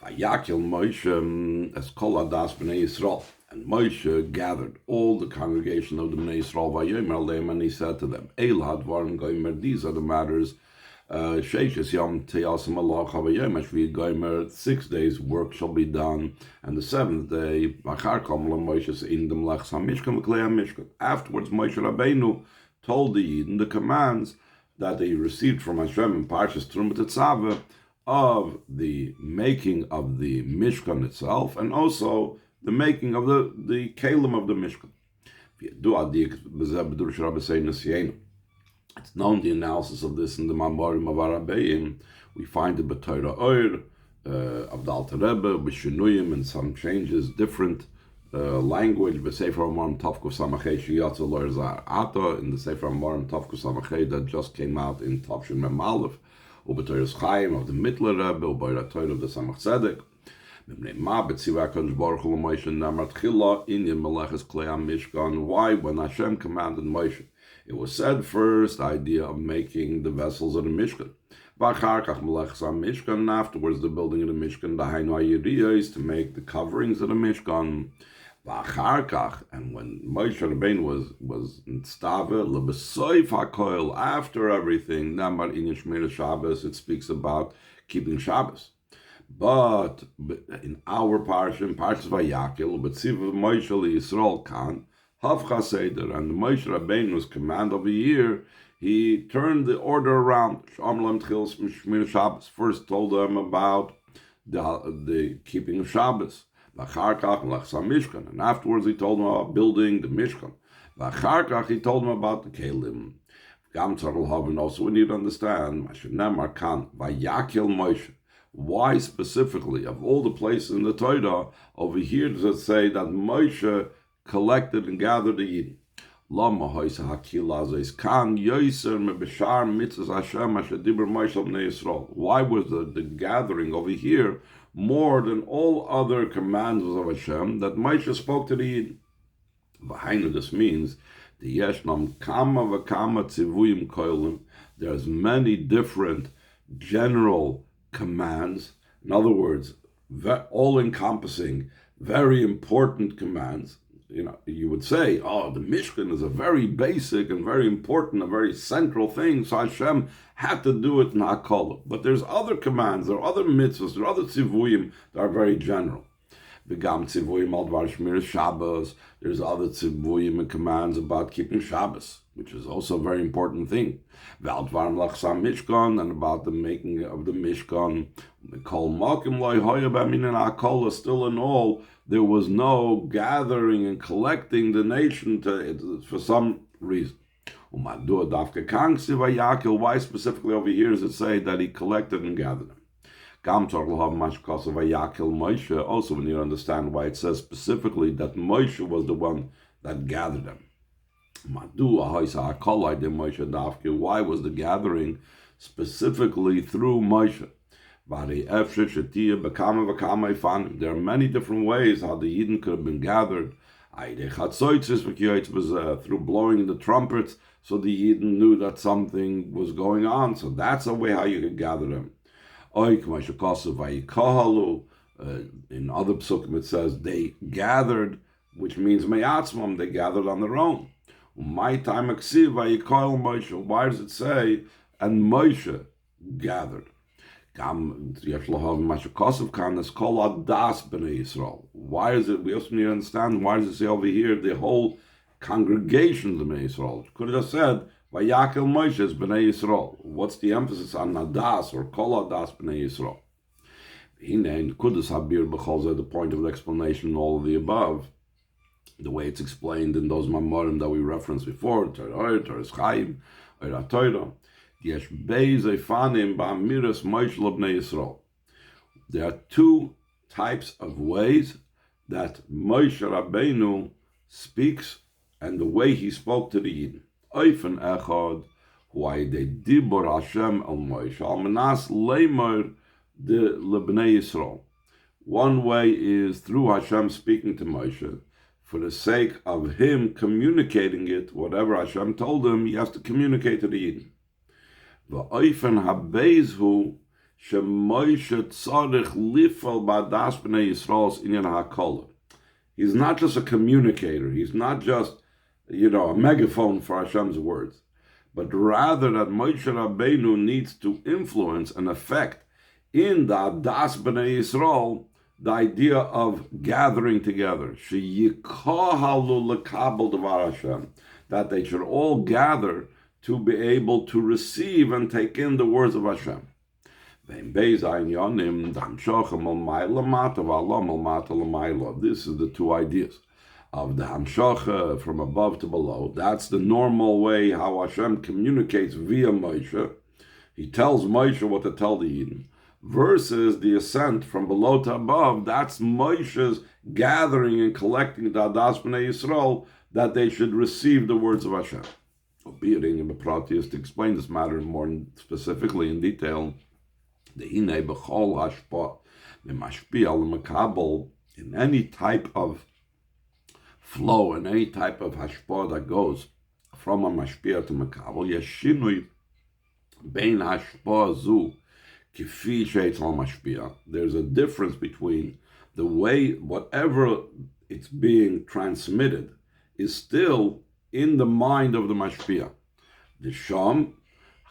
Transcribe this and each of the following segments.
Vayakil Moshe es kol adas b'nei Yisrael. And Moshe gathered all the congregation of the Bnei Yisrael vayomer lehem, and he said to them, Eil hadvarim goymer, these are the matters. Sheishes yom teyasim Allah chavayomer shvi goymer, 6 days work shall be done, and the 7th day machar kom Moshe in dem lechs hamishkan v'klei hamishkan. Afterwards, Moshe Rabbeinu told the Yidden the commands that they received from Hashem in Parshas Terumat Tetzaveh of the making of the Mishkan itself, and also the making of the Kalim of the Mishkan. It's known the analysis of this in the Mamorim of Arabeim. We find it B'Torah Oir of the Alter Rebbe, B'Shinuyim, and some changes, different language. B'Sefer Amorim Tavkuf Samachei Shiyatza Lo Zar Ata, in the Sefer Amorim Tavkuf Samachei that just came out in Tavshin Mem Aleph, Ubetoyos Chaim of the Mittler Rebbe, Ubayra Torah of the Samach Tzedek. Why, when Hashem commanded Moshe, it was said first, idea of making the vessels of the Mishkan. And afterwards, the building of the Mishkan, is to make the coverings of the Mishkan. And when Moshe Rabbeinu was in Stave, after everything, it speaks about keeping Shabbos. But in our parsha, in Parshas Vayakil, B'tziv Moshe Yisrael Kan, Havcha Seder, and Moshe Rabbeinu's command over here, he turned the order around. First told them about the keeping of Shabbos. And afterwards he told them about building the Mishkan. He told them about the Kalim. And also we need to understand, Vayakil Moshe. Why specifically, of all the places in the Torah, over here does it say that Moshe collected and gathered the Yidden? Why was the gathering over here more than all other commands of Hashem that Moshe spoke to the Yidden? This means there's many different general commands, in other words, all-encompassing, very important commands. You would say, oh, the Mishkan is a very basic and very important, a very central thing, so Hashem had to do it in HaKolah. But there's other commands, there are other mitzvahs, there are other tzivuyim that are very general. Begam tzivuyim al dvar shmiras Shabbos. There's other tzivuyim and commands about keeping Shabbos, which is also a very important thing. Val dvar mlachsam Mishkan, and about the making of the Mishkan. Kol makim loy hoya b'minin ha'kolah. Still in all, there was no gathering and collecting the nation for some reason. Why specifically over here does it say that he collected and gathered them? Also, we need to understand why it says specifically that Moshe was the one that gathered them. Why was the gathering specifically through Moshe? There are many different ways how the Yidden could have been gathered. Through blowing the trumpets, so the Yidden knew that something was going on. So that's a way how you could gather them. In other psukim it says they gathered, which means me'atzmam, they gathered on their own. Why does it say, and Moshe gathered? Why is it, we also need to understand, why does it say over here, the whole congregation of the Bnei Yisrael? Could have just said, Vayakil Moshe is Bnei Yisrael. What's the emphasis on Nadas or Kol Adas Bnei Yisrael? The point of the explanation, all of the above, the way it's explained in those Mamorim that we referenced before, Torah, Torah Chaim, Torah. There are two types of ways that Moshe Rabbeinu speaks, and the way he spoke to the Yidden. Oifen echad, why they dibor Hashem al Moshe al menas leimor de lebnei Yisrael. One way is through Hashem speaking to Moshe, for the sake of him communicating it, whatever Hashem told him, he has to communicate to the Yidden. The oifen habezhu shemoishe tzarich lifal b'adas b'nei Yisrael's inyan ha'kolah. He's not just a communicator. He's not just, a megaphone for Hashem's words, but rather that Moshe Rabbeinu needs to influence and affect in the Adas B'nai Yisrael the idea of gathering together. Sheyikahalu lekabel devar Hashem, that they should all gather to be able to receive and take in the words of Hashem. This is the two ideas of the hamshacha from above to below. That's the normal way how Hashem communicates via Moshe. He tells Moshe what to tell the Yidden. Versus the ascent from below to above, that's Moshe's gathering and collecting the Adas B'nai Yisrael that they should receive the words of Hashem. Being in the Pratius to explain this matter more specifically in detail, in any type of flow, in any type of hashpah that goes from a mashpia to makabel, yeshinui bein hashpah zu kifi sheitz al mashpia. There's a difference between the way whatever it's being transmitted is still in the mind of the mashpia. The sham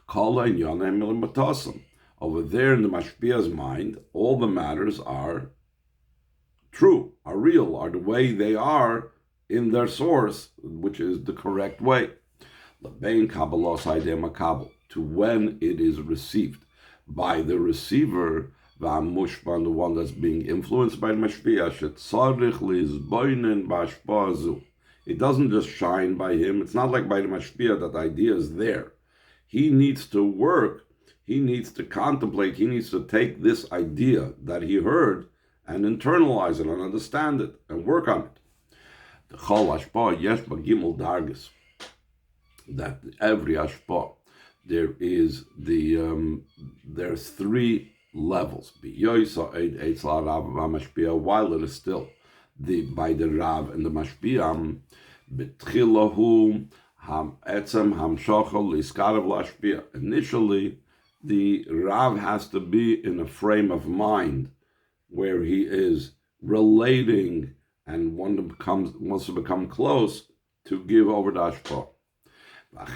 kala in yonem milim. Over there in the mashpia's mind, all the matters are true, are real, are the way they are in their source, which is the correct way. Lebein kabbalos haidei makabel, to when it is received by the receiver, v'amushban, the one that's being influenced by the mashpia, shetzarich lizboinen b'hashpah zu. It doesn't just shine by him. It's not like by the mashpia that the idea is there. He needs to work. He needs to contemplate, he needs to take this idea that he heard and internalize it and understand it and work on it. The chol hashpah yesh b'gimel dargis, that every hashpah, there's three levels. While it is still by the Rav and the Mashpia, initially, the Rav has to be in a frame of mind where he is relating and wants to become close to give over the Hashpah. And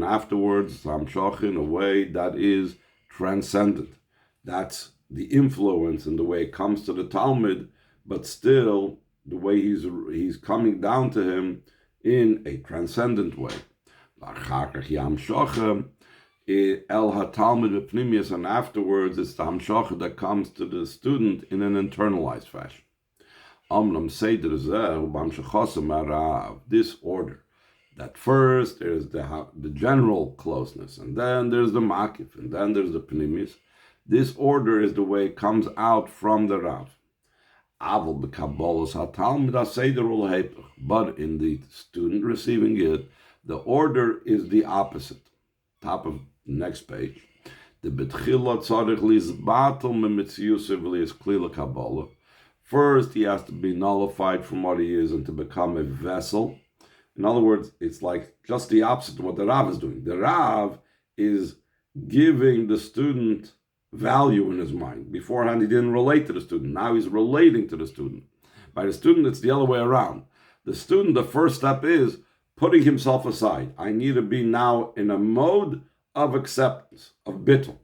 afterwards, Hamshach in a way that is transcendent. That's the influence and the way it comes to the Talmud, but still the way he's coming down to him in a transcendent way. El HaTalmud B'Pnimius, and afterwards it's the Hamshacha that comes to the student in an internalized fashion. This order, that first there's the general closeness, and then there's the Makif, and then there's the Pnimius. This order is the way it comes out from the Rav. But in the student receiving it, the order is the opposite. Top of next page. The betchila tzarich lizbatel memitziusiv li'esklila kabbalah. First, he has to be nullified from what he is and to become a vessel. In other words, it's like just the opposite of what the Rav is doing. The Rav is giving the student value in his mind. Beforehand, he didn't relate to the student. Now he's relating to the student. By the student, it's the other way around. The student, the first step is putting himself aside. I need to be now in a mode of acceptance, of bittul.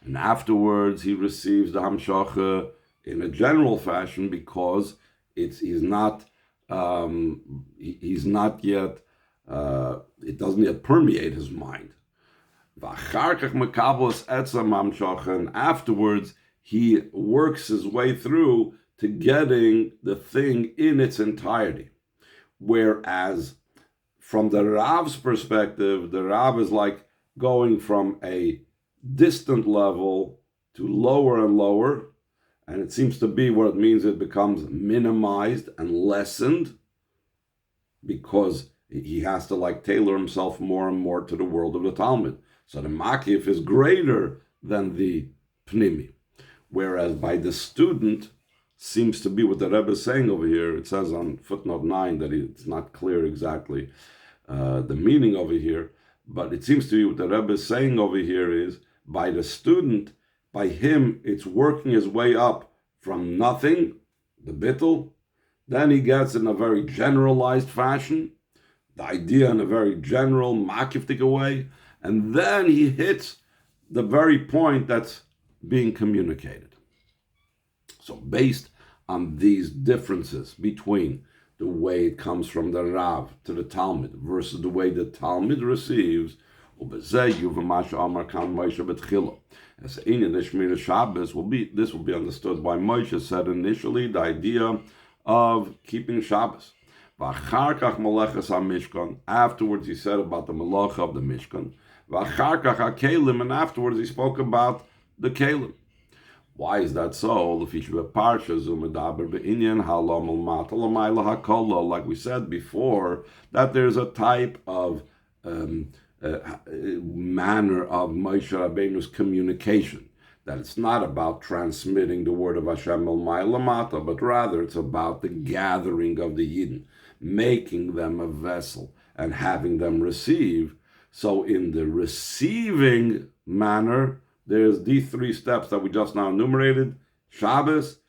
And afterwards, he receives the hamshacha in a general fashion because he's not yet. It doesn't yet permeate his mind. And afterwards, he works his way through to getting the thing in its entirety. Whereas from the Rav's perspective, the Rav is like going from a distant level to lower and lower, and it seems to be what it means. It becomes minimized and lessened because he has to like tailor himself more and more to the world of the Talmud. So the Makif is greater than the Pnimi. Whereas by the student, seems to be what the Rebbe is saying over here. It says on footnote 9 that it's not clear exactly. the meaning over here. But it seems to me what the Rebbe is saying over here is, by the student, by him, it's working his way up from nothing, the bittul, then he gets in a very generalized fashion, the idea in a very general, makiftik way, and then he hits the very point that's being communicated. So based on these differences between the way it comes from the Rav to the Talmud versus the way the Talmud receives, as in the Shmira Shabbos this will be understood by Moshe said initially, the idea of keeping Shabbos. Afterwards he said about the Malacha of the Mishkan. And afterwards he spoke about the Kalim. Why is that so? Like we said before, that there's a type of manner of Moshe Rabbeinu's communication, that it's not about transmitting the word of Hashem el Ma'alamata, but rather it's about the gathering of the Yidden, making them a vessel and having them receive. So in the receiving manner, there's these three steps that we just now enumerated: Shabbos,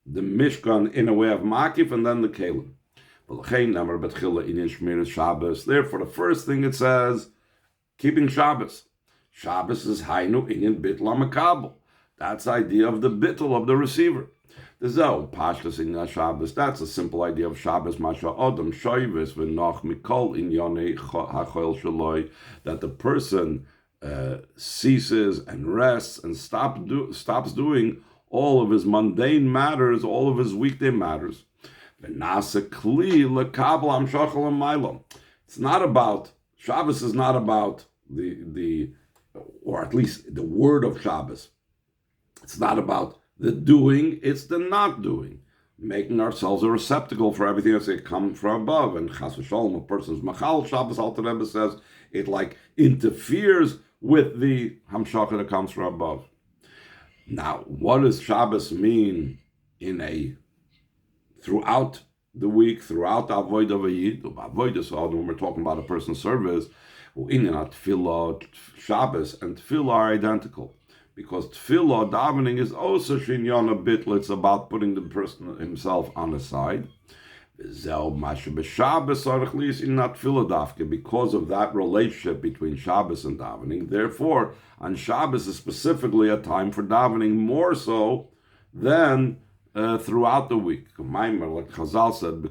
the Mishkan in a way of Makif, and then the Kalim. Therefore, the first thing it says, keeping Shabbos. Shabbos is Hainu Inyan Bitl HaMakabel. That's the idea of the bittul of the receiver. The Zeh Pashtas in Shabbos. That's a simple idea of Shabbos. Masha Adam Shoyves v'Noch Mikol Inyonei HaChoel Shaloi. That the person ceases and rests and stops doing all of his mundane matters, all of his weekday matters. It's not about, Shabbos is not about or at least the word of Shabbos. It's not about the doing, it's the not doing. Making ourselves a receptacle for everything that's come from above. And Chas v'Sholom, a person's machal Shabbos, Alter Rebbe says, it like interferes with the hamshachah that comes from above. Now, what does Shabbos mean throughout the week, throughout the avodah v'yid, when we're talking about a person's service, tefillah, Shabbos and tefillah are identical, because tefillah, davening, is also shinyana bitl. It's about putting the person himself on the side. Because of that relationship between Shabbos and davening, therefore, on Shabbos is specifically a time for davening, more so than throughout the week. Like Chazal said,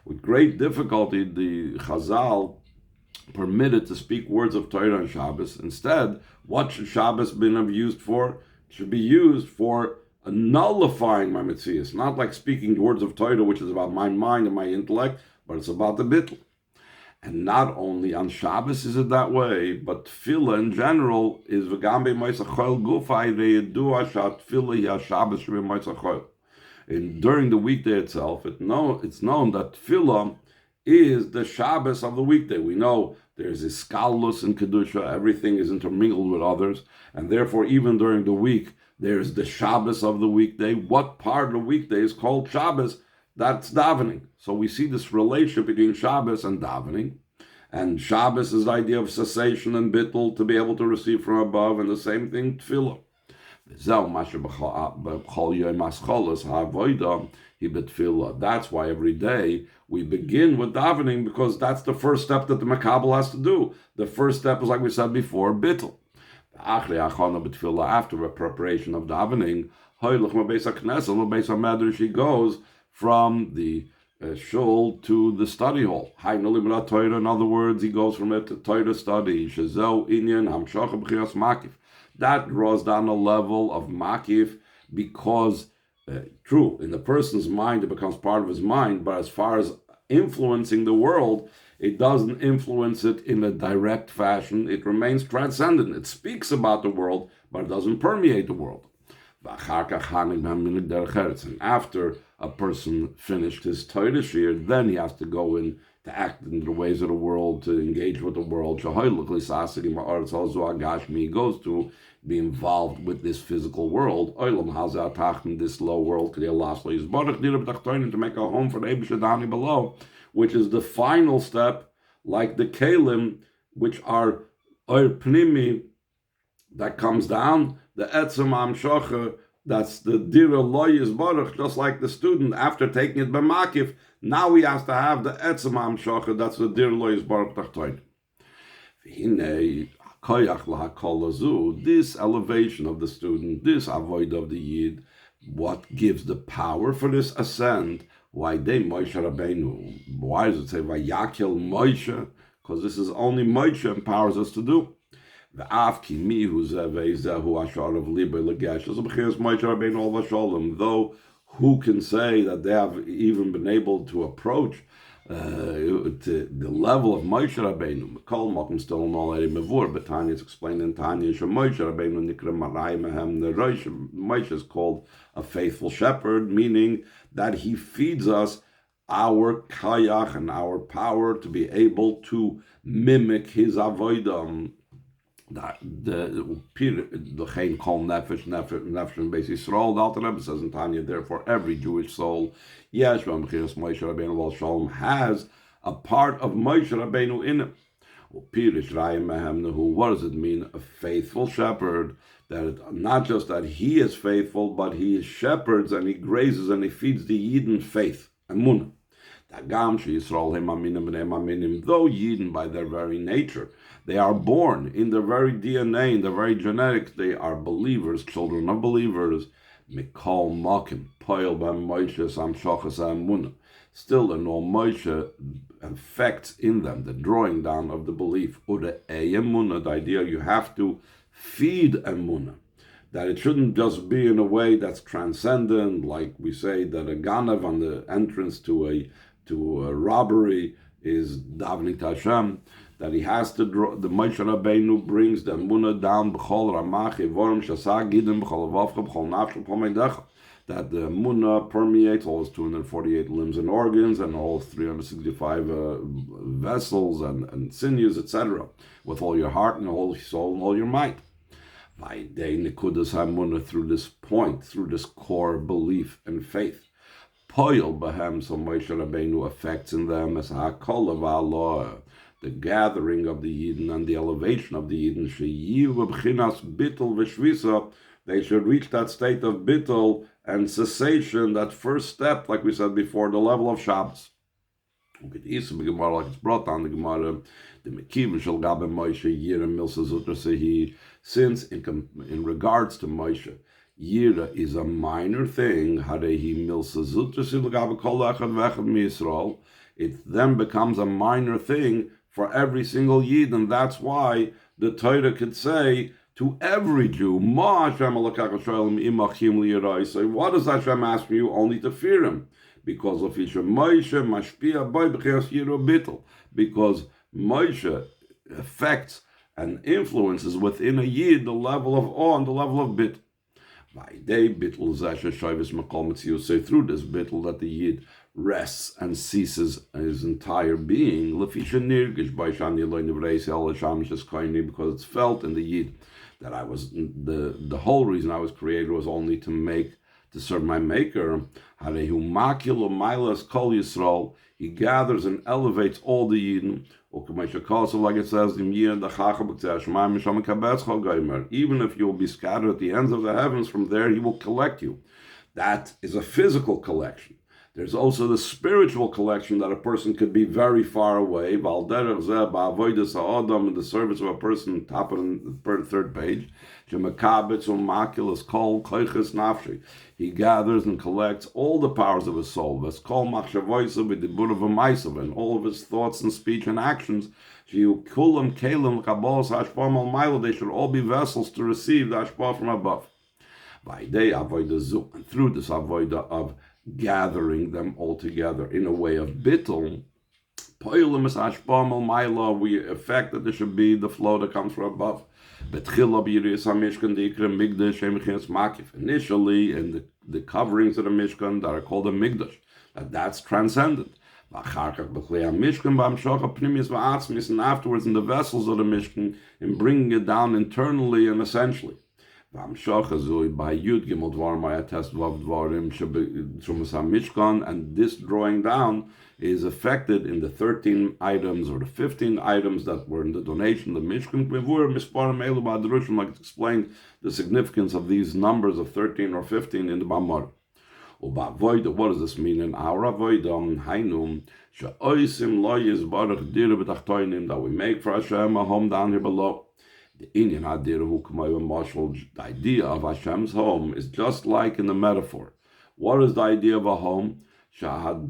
with great difficulty, the Chazal permitted to speak words of Torah on Shabbos. Instead, what should Shabbos be used for? It should be used for nullifying my mitzvahs. Not like speaking words of Torah, which is about my mind and my intellect, but it's about the bittul. And not only on Shabbos is it that way, but tefillah in general is v'gam b'moisachol gufay ve'yedua tefillah ya Shabbos sheb'moisachol. And during the weekday itself, it's known that tefillah is the Shabbos of the weekday. We know there's iskalus in Kedusha, everything is intermingled with others, and therefore even during the week, there's the Shabbos of the weekday. What part of the weekday is called Shabbos? That's davening. So we see this relationship between Shabbos and davening. And Shabbos is the idea of cessation and bittul, to be able to receive from above, and the same thing, tefillah. That's why every day we begin with davening, because that's the first step that the makabel has to do. The first step is, like we said before, bittul. After a preparation of davening, she goes from the shul to the study hall. In other words, he goes from it to Torah study. That draws down a level of makif, because true, in the person's mind it becomes part of his mind, but as far as influencing the world, it doesn't influence it in a direct fashion. It remains transcendent. It speaks about the world, but it doesn't permeate the world. And after a person finished his Torah shir, then he has to go in to act in the ways of the world, to engage with the world. He goes to be involved with this physical world, this low world, to make a home for the Eibusha down below, which is the final step, like the Kalim, which are Pnimi, that comes down, the Etzem Amshocha, that's the Dira Loyes Baruch, just like the student, after taking it by Makif, now he has to have the Etzem Amshocha, that's the Dira Loyes Baruch Tachtoin. This elevation of the student, this avoid of the Yid, what gives the power for this ascent? Why they Moshe Rabbeinu? Why does it say Vayakil Moshe? Because this is only Moshe empowers us to do. Though who can say that they have even been able to approach to the level of Moshe Rabbeinu? Kol Mokum still already mevur, but Tanya is explained in Tanya. Moshe Rabbeinu nikra marai mehem nerosh. Moshe is called a faithful shepherd, meaning that he feeds us our kayach and our power to be able to mimic his avodah. The Chain Kol Nefesh and Beis Yisrael. The Alter Rebbe says in Tanya, therefore every Jewish soul, Yeshua Mechiras Moshe Rabbeinu Val Shalom, has a part of Moshe Rabbeinu in it. What does it mean? A faithful shepherd. That not just that he is faithful, but he shepherds and he grazes and he feeds the Yidden faith, Emunah. Though Yidden by their very nature, they are born in their very DNA, in their very genetics, they are believers, children of believers. Mikol Makim, Poil Bam Moshe Sam Shochas Emunah. Still, the no Moshe affects in them the drawing down of the belief. Ude Emunah, the idea you have to feed Emunah. That it shouldn't just be in a way that's transcendent, like we say that a ganav on the entrance to a robbery is davening to Hashem, that he has to draw, the Moshe Rabbeinu brings the Emunah down, b'chol ramach yivorim shasag gidim b'chol avavcha b'chol nafsh b'chol meidecha, that the Emunah permeates all his 248 limbs and organs and all 365 vessels and sinews, etc., with all your heart and all your soul and all your might. Through this point, through this core belief and faith, Poil Bahem, so Moshe Rabbeinu affects in them as Hakol of Allah, the gathering of the Yidden and the elevation of the Yidden. They should reach that state of bittul and cessation, that first step, like we said before, the level of Shabbos. Like it's brought down the Gemara, the Mekivim shall gabe Moshe Yira Milsa Zutra Sehi. Since in regards to Moshe, Yira is a minor thing, it then becomes a minor thing for every single Yid, and that's why the Torah could say to every Jew, so what does Hashem ask you? Only to fear him. Because of Moshe, because Moshe affects and influences within a Yid the level of awe and the level of bit. By day bittul say through this bittul that the Yid rests and ceases his entire being, because it's felt in the Yid that I was the whole reason I was created was only to serve my Maker. He gathers and elevates all the Yidden. Like it says, even if you will be scattered at the ends of the heavens, from there he will collect you. That is a physical collection. There's also the spiritual collection that a person could be very far away. In the service of a person, top of the third page. He gathers and collects all the powers of his soul. And all of his thoughts and speech and actions. They should all be vessels to receive the Hashpah from above. And through this avodah of gathering them all together in a way of bittul, we affect that there should be the flow that comes from above. Initially, in the coverings of the Mishkan that are called a Migdash, that's transcendent. And afterwards in the vessels of the Mishkan, in bringing it down internally and essentially. And this drawing down is affected in the 13 items or the 15 items that were in the donation of the Mishkan. Like it's explained the significance of these numbers of 13 or 15 in the Bamar. What does this mean in our avodah? That we make for Hashem a home down here below. The idea of Hashem's home is just like in the metaphor. What is the idea of a home? That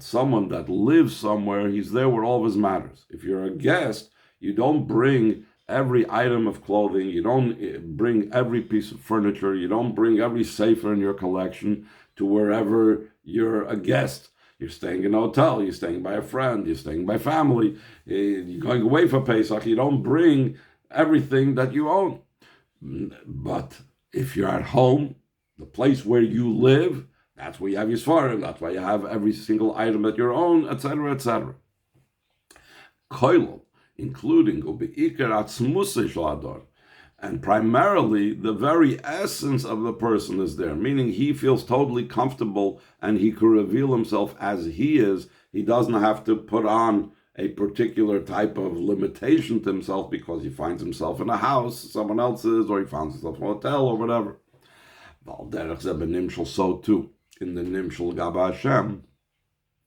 someone that lives somewhere, he's there with all of his matters. If you're a guest, you don't bring every item of clothing, you don't bring every piece of furniture, you don't bring every sefer in your collection to wherever you're a guest. You're staying in a hotel, you're staying by a friend, you're staying by family, you're going away for Pesach, you don't bring everything that you own. But if you're at home, the place where you live, that's where you have your svarim, that's why you have every single item that you own, etc., etc. Koilel, including and primarily the very essence of the person is there, meaning he feels totally comfortable and he can reveal himself as he is. He doesn't have to put on a particular type of limitation to himself because he finds himself in a house, someone else's, or he finds himself in a hotel or whatever. So too, in the Nimshal Gaba Hashem,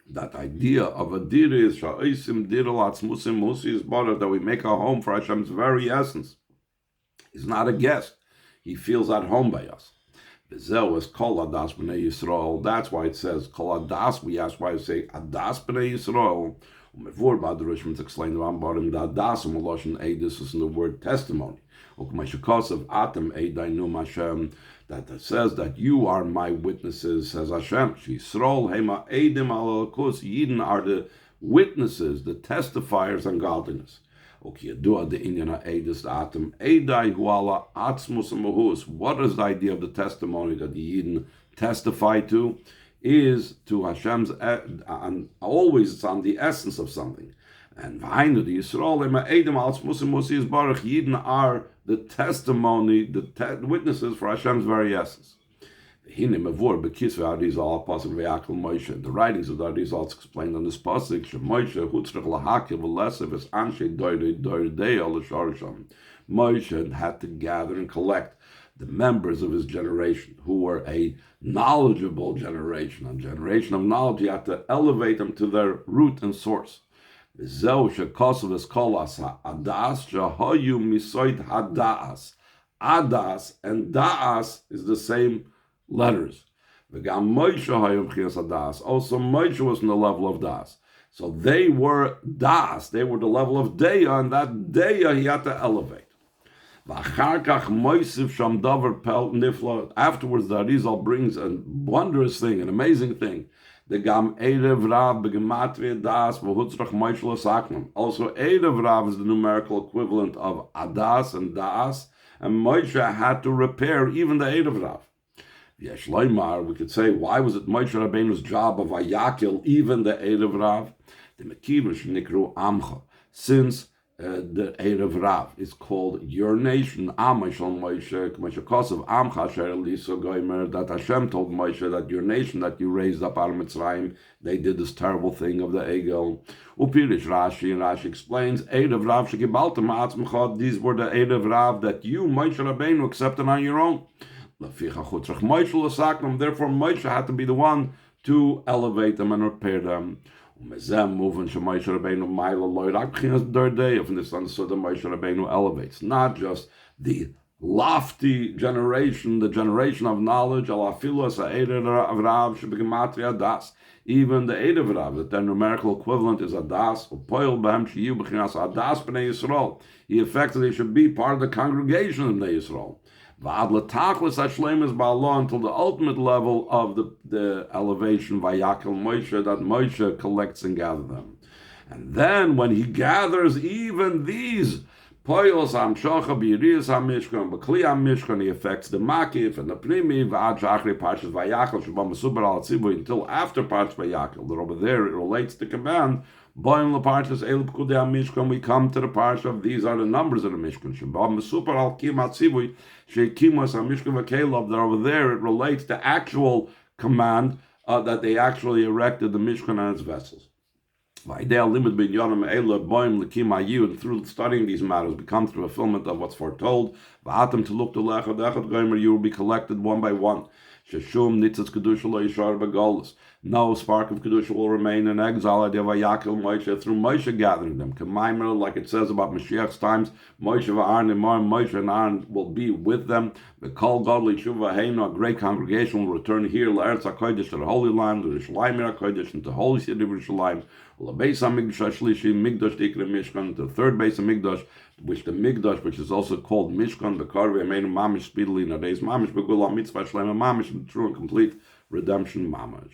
that idea of a dira is that we make a home for Hashem's very essence. He's not a guest. He feels at home by us. That's why it says Kol Adas. We ask why it say Adas b'nei Yisrael. It's explained that Adas Edus is in the word testimony. That says that you are my witnesses, says Hashem. Yidden are the witnesses, the testifiers on godliness. What is the idea of the testimony that the Yidden testify to? Is to Hashem's, and always it's on the essence of something. And the Yidden are the testimony, the witnesses for Hashem's very essence. The writings of the Arizal explained on this pasuk. Moshe had to gather and collect the members of his generation, who were a knowledgeable generation, a generation of knowledge. He had to elevate them to their root and source. Adas and Da'as is the same letters. Also Moshe was in the level of Da'as. So they were Da'as, they were the level of Deya, and that Deya he had to elevate. Afterwards, the Arizal brings a wondrous thing, an amazing thing. The Gam Erev Rav begematria Das v'hutzrach Moishel Saknam. Also, Erev Rav is the numerical equivalent of Adas and Das, and Moshe had to repair even the Erev Rav. Yesh Leimar, we could say, why was it Moshe Rabbeinu's job of Vayakil even the Erev Rav? The Mekivish Nikru Amcha, since the Erev Rav is called your nation, Amashal Moshe, K'mashakos Amcha Asher Elisa Goimer, that Hashem told Moshe that your nation that you raised up out of Mitzrayim, they did this terrible thing of the Egel. Upirish Rashi, and Rashi explains, Erev Rav Shekibaltem Atzmachad, these were the Erev Rav that you, Moshe Rabbeinu, accepted on your own. Therefore Moshe had to be the one to elevate them and repair them. If this understood that Moshe Rabbeinu elevates, not just the lofty generation, the generation of knowledge, even the Erev Rav, that their numerical equivalent is Adas, he effectively should be part of the congregation of Bnei Yisrael. Until the ultimate level of the elevation, Vayakil Moshe, that Moshe collects and gathers them. And then when he gathers even these Poyos Amshocha B'Yiriyas HaMishkan, B'Kli HaMishkan, he affects the Makif and the Primi, V'ad Shachri Parshas Vayachal, Shabam Mesubal Al Tzibui, until after Parshas Vayachal. That over there it relates to command. Boim LaParshas Eil B'Kudei HaMishkan, we come to the Parsha of these are the numbers of the Mishkan. Shabam Mesubal Al Kim HaTzibui, Sheikimos HaMishkan V'Kelov, that over there it relates to actual command that they actually erected the Mishkan and its vessels. And through studying these matters, become the fulfillment of what's foretold. You will be collected one by one. No spark of Kedusha will remain in exile through Moshe gathering them. Like it says about Mashiach's times, Moshe and Aaron will be with them. The Kol Godly Tshuva Heinu, a great congregation, will return here, L'Eretz HaKodesh, to the Holy Land, to the Yerushalayim HaKodesh, and to the Holy City of Yerushalayim. L'Beis HaMikdash HaShlishi, Mikdash Dikra Mishkan, the third base of Mikdash, which is also called Mishkan, the Karvi Ameinu Mamish, speedily in a day's Mamish, Begula Mitzvah Shlema Mamish, and true and complete redemption Mamish.